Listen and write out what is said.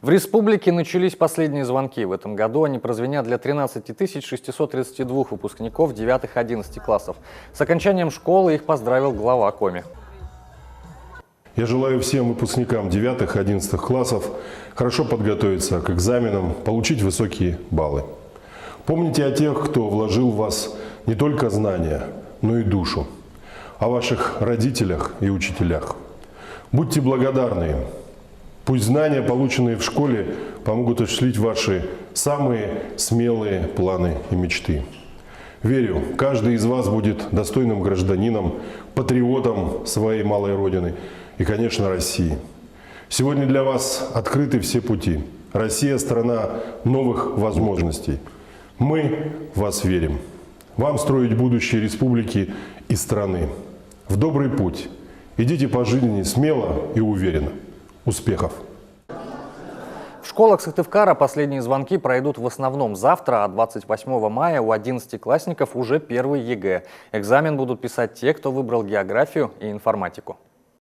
В республике начались последние звонки. В этом году они прозвенят для 13 632 выпускников 9-11 классов. С окончанием школы их поздравил глава Коми. Я желаю всем выпускникам 9-11 классов хорошо подготовиться к экзаменам, получить высокие баллы. Помните о тех, кто вложил в вас не только знания, но и душу, о ваших родителях и учителях. Будьте благодарны им. Пусть знания, полученные в школе, помогут осуществить ваши самые смелые планы и мечты. Верю, каждый из вас будет достойным гражданином, патриотом своей малой родины и, конечно, России. Сегодня для вас открыты все пути. Россия – страна новых возможностей. Мы в вас верим. Вам строить будущее республики и страны. В добрый путь. Идите по жизни смело и уверенно. Успехов! В школах Сыктывкара последние звонки пройдут в основном завтра, а 28 мая у 11-классников уже первый ЕГЭ. Экзамен будут писать те, кто выбрал географию и информатику.